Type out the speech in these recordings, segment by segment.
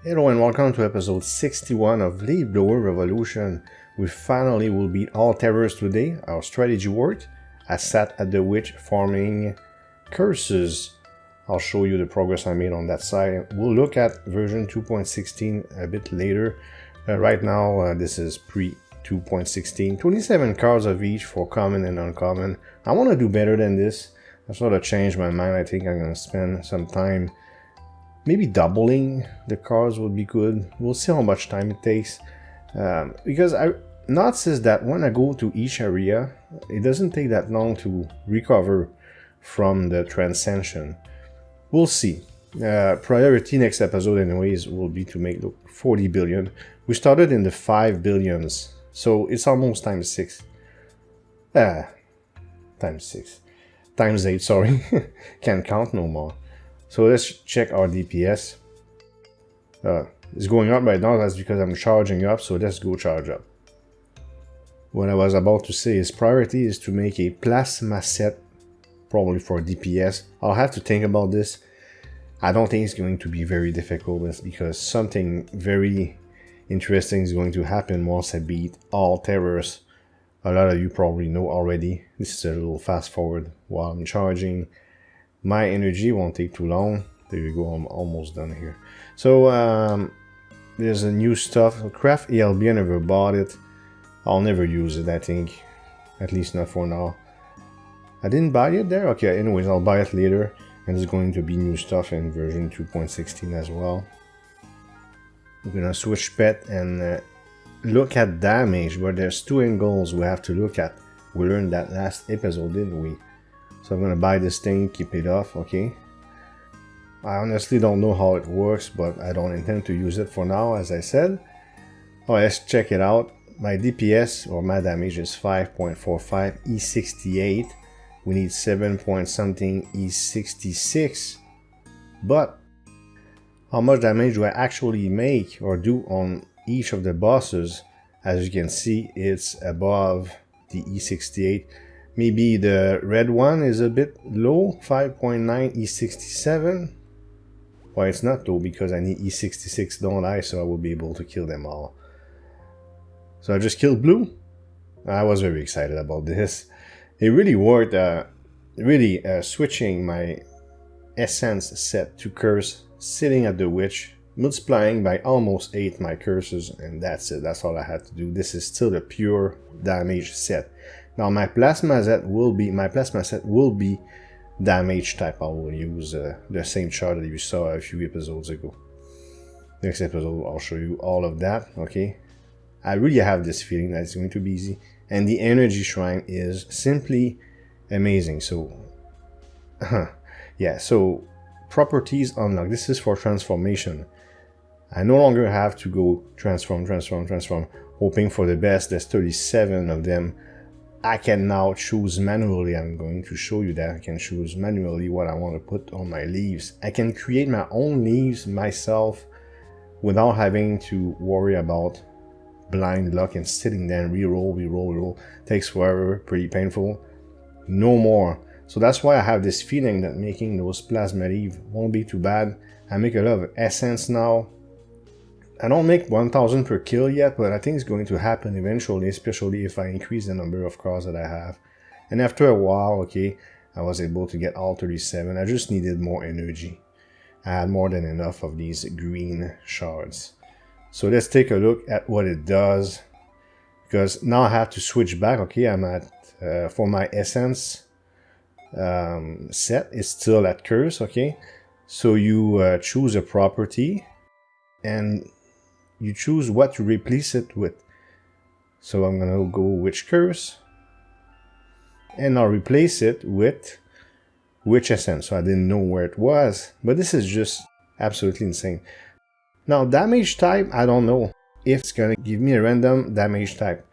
Hello and welcome to episode 61 of Leaf Blower Revolution. We finally will beat all terrors today. Our strategy worked. I sat at the witch farming curses. I'll show you the progress I made on that side. We'll look at version 2.16 a bit later. Right now, this is pre 2.16. 27 cards of each for common and uncommon. I want to do better than this. I sort of changed my mind. I think I'm going to spend some time maybe doubling the cards would be good. We'll see how much time it takes. Because I noticed that when I go to each area, it doesn't take that long to recover from the Transcension. We'll see. Priority next episode anyways will be to make 40 billion. We started in the 5 billions, so it's almost times 6. Times 6. Times 8, sorry. Can't count no more. So let's check our DPS. It's going up right now, that's because I'm charging up, so let's go charge up. What I was about to say is priority is to make a plasma set, probably for DPS. I'll have to think about this. I don't think it's going to be very difficult, it's because something very interesting is going to happen once I beat all terrors. A lot of you probably know already. This is a little fast forward while I'm charging. My energy won't take too long. There you go, I'm almost done here. So, there's a new stuff. Craft ELB, I never bought it. I'll never use it, I think. At least not for now. I didn't buy it there? Okay, anyways, I'll buy it later. And there's going to be new stuff in version 2.16 as well. We're gonna switch pet and look at damage, but there's two angles we have to look at. We learned that last episode, didn't we? So I'm gonna buy this thing, keep it off, okay? I honestly don't know how it works, but I don't intend to use it for now, as I said. Oh, let's check it out. My DPS, or my damage, is 5.45 E68. We need 7 point something E66. But how much damage do I actually make or do on each of the bosses? As you can see, it's above the E68. Maybe the red one is a bit low, 5.9 E67. Well, it's not though, because I need E66, don't I? So I will be able to kill them all. So I just killed blue. I was very excited about this. It really worked, switching my essence set to curse, sitting at the witch, multiplying by almost 8 my curses, and that's it. That's all I had to do. This is still a pure damage set. Now my plasma set will be damage type. I will use the same chart that you saw a few episodes ago. Next episode I'll show you all of that, okay? I really have this feeling that it's going to be easy. And the energy shrine is simply amazing. So, yeah, so properties unlocked. This is for transformation. I no longer have to go transform, hoping for the best. There's 37 of them. I can now choose manually. I'm going to show you that. I can choose manually what I want to put on my leaves. I can create my own leaves myself without having to worry about blind luck and sitting there and reroll. Takes forever, pretty painful. No more. So that's why I have this feeling that making those plasma leaves won't be too bad. I make a lot of essence now. I don't make 1000 per kill yet, but I think it's going to happen eventually, especially if I increase the number of cards that I have. And after a while, okay, I was able to get all 37. I just needed more energy. I had more than enough of these green shards. So let's take a look at what it does. Because now I have to switch back, okay, I'm at, for my essence set, it's still at curse, okay. So you choose a property, and you choose what to replace it with. So I'm gonna go witch curse, and I'll replace it with witch essence. So I didn't know where it was, but this is just absolutely insane. Now damage type, I don't know if it's gonna give me a random damage type.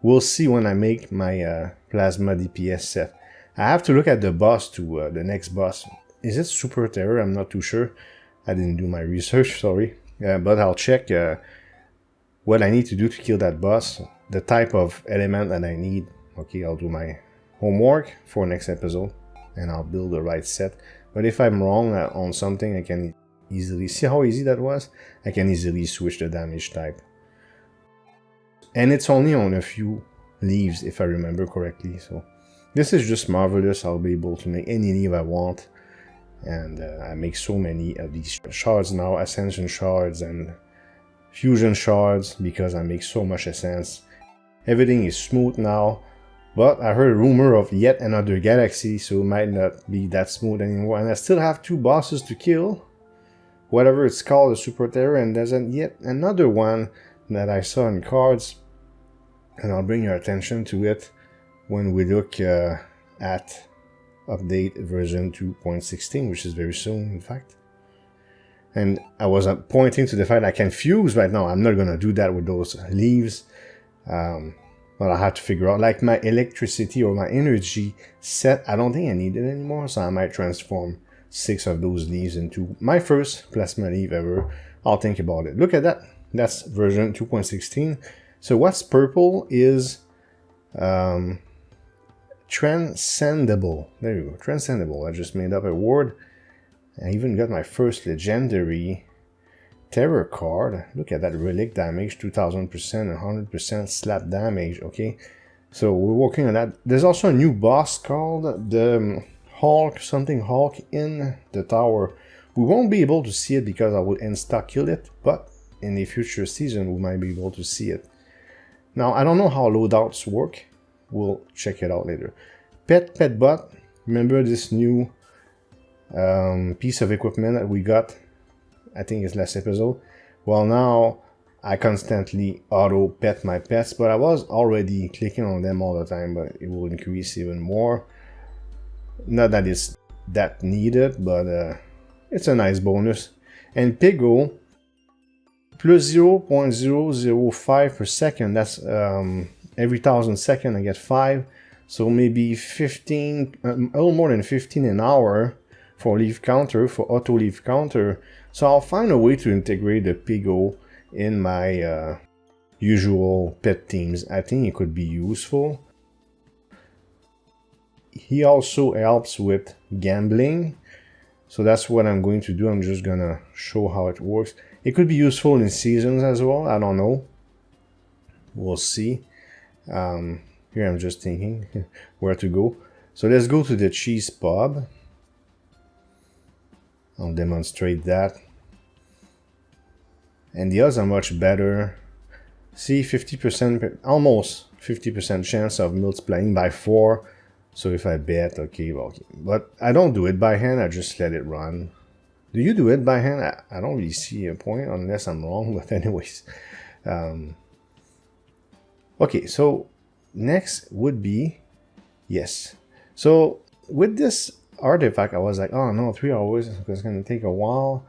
We'll see when I make my plasma DPS set. I have to look at the boss to the next boss. Is it super terror? I'm not too sure. I didn't do my research, sorry. But I'll check what I need to do to kill that boss, the type of element that I need. Okay, I'll do my homework for next episode, and I'll build the right set. But if I'm wrong on something, I can easily. See how easy that was? I can easily switch the damage type. And it's only on a few leaves, if I remember correctly. So this is just marvelous. I'll be able to make any leaf I want. And I make so many of these shards now, Ascension shards and Fusion shards, because I make so much essence. Everything is smooth now. But I heard a rumor of yet another galaxy, so it might not be that smooth anymore. And I still have 2 bosses to kill. Whatever it's called, the Super Terror, and there's yet another one that I saw in cards. And I'll bring your attention to it when we look at update version 2.16, which is very soon, in fact. And I was pointing to the fact I can fuse right now. I'm not going to do that with those leaves. But I have to figure out, like my electricity or my energy set, I don't think I need it anymore, so I might transform 6 of those leaves into my first plasma leaf ever. I'll think about it. Look at that. That's version 2.16. So what's purple is transcendable. There you go, transcendable. I just made up a word. I even got my first legendary terror card. Look at that, relic damage, 2000% and 100% slap damage. Okay, so we're working on that. There's also a new boss called the Hulk, something Hulk in the tower. We won't be able to see it because I will insta kill it, but in the future season we might be able to see it. Now I don't know how loadouts work. We'll check it out later. Pet Bot. Remember this new piece of equipment that we got? I think it's last episode. Well, now I constantly auto pet my pets, but I was already clicking on them all the time, but it will increase even more. Not that it's that needed, but it's a nice bonus. And Pigo plus 0.005 per second. That's every 1,000 seconds I get 5. So maybe 15, a little more than 15 an hour for leaf counter, for auto leaf counter. So I'll find a way to integrate the Pigo in my usual pet teams. I think it could be useful. He also helps with gambling. So that's what I'm going to do. I'm just gonna show how it works. It could be useful in seasons as well. I don't know. We'll see. Here I'm just thinking where to go. So let's go to the cheese pub. I'll demonstrate that. And the odds are much better. See, 50%, almost 50% chance of multiplying by 4. So if I bet, okay. But I don't do it by hand, I just let it run. Do you do it by hand? I don't really see a point unless I'm wrong, but anyways. Okay, so next would be, yes. So with this artifact, I was like, oh no, 3 hours, it's gonna take a while.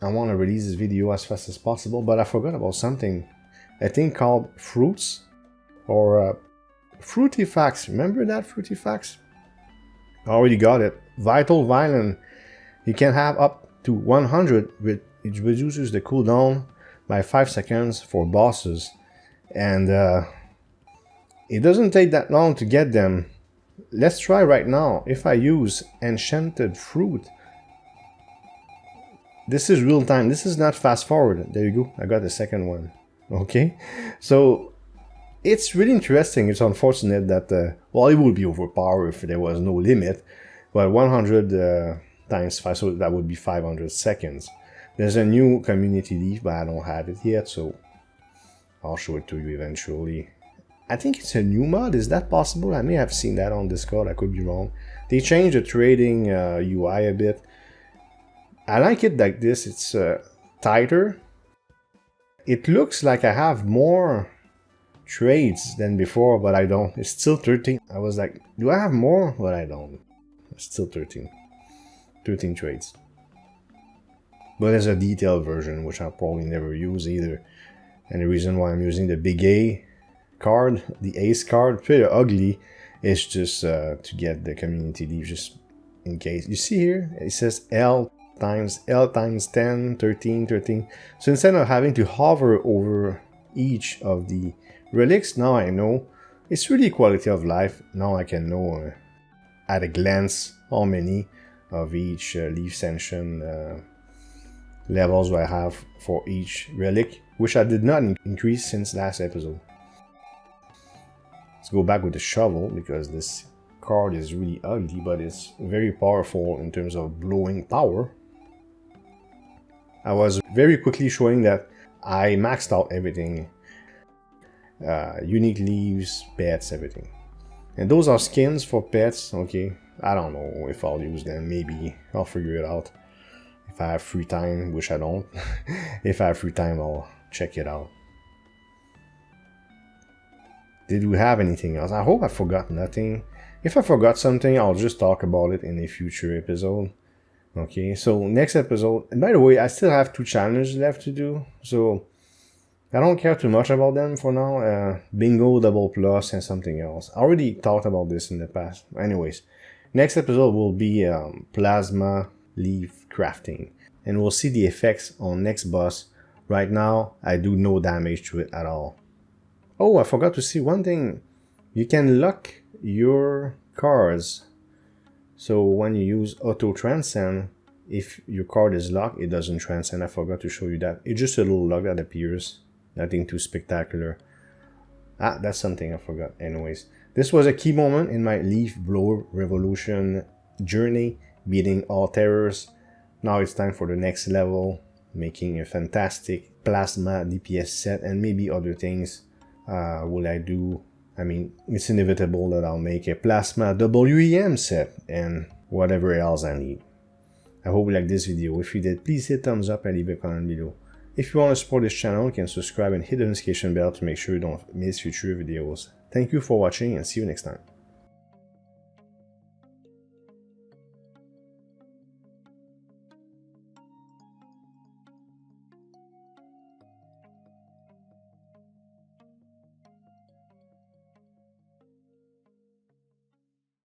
I want to release this video as fast as possible, but I forgot about something. A thing called fruits, or Fruitifacts. Remember that, Fruitifacts? I already got it. Vital Violin. You can have up to 100, it reduces the cooldown by 5 seconds for bosses. And it doesn't take that long to get them. Let's try right now. If I use Enchanted Fruit, this is real time. This is not fast forward. There you go. I got the second one. Okay. So it's really interesting. It's unfortunate that, well, it would be overpowered if there was no limit. But 100 times 5, so that would be 500 seconds. There's a new community leaf, but I don't have it yet. So I'll show it to you eventually. I think it's a new mod. Is that possible? I may have seen that on Discord. I could be wrong. They changed the trading UI a bit. I like it like this. It's tighter. It looks like I have more trades than before, but I don't. It's still 13. I was like, do I have more? But I don't. It's still 13. 13 trades. But there's a detailed version, which I'll probably never use either. And the reason why I'm using the big A card, the ace card, pretty ugly, is just to get the community leaf, just in case. You see here, it says L times 10, 13, 13. So instead of having to hover over each of the relics, now I know. It's really quality of life. Now I can know at a glance how many of each leaf ascension levels I have for each relic, which I did not increase since last episode. Let's go back with the shovel, because this card is really ugly, but it's very powerful in terms of blowing power. I was very quickly showing that I maxed out everything. Unique leaves, pets, everything. And those are skins for pets, okay? I don't know if I'll use them, maybe I'll figure it out. If I have free time, which I don't. If I have free time, I'll check it out. Did we have anything else? I hope I forgot nothing. If I forgot something, I'll just talk about it in a future episode. Okay, so next episode, and by the way, I still have 2 challenges left to do, so I don't care too much about them for now. Bingo, Double Plus, and something else. I already talked about this in the past. Anyways, next episode will be Plasma Leaf Crafting, and we'll see the effects on next boss. Right now, I do no damage to it at all. Oh, I forgot to see one thing. You can lock your cards. So when you use Auto Transcend, if your card is locked, it doesn't transcend. I forgot to show you that. It's just a little lock that appears. Nothing too spectacular. That's something I forgot. Anyways, this was a key moment in my Leaf Blower Revolution journey, beating all terrors. Now it's time for the next level, making a fantastic Plasma DPS set, and maybe other things. Will I do? I mean, it's inevitable that I'll make a Plasma WEM set and whatever else I need. I hope you liked this video. If you did, please hit thumbs up and leave a comment below. If you want to support this channel, you can subscribe and hit the notification bell to make sure you don't miss future videos. Thank you for watching, and see you next time.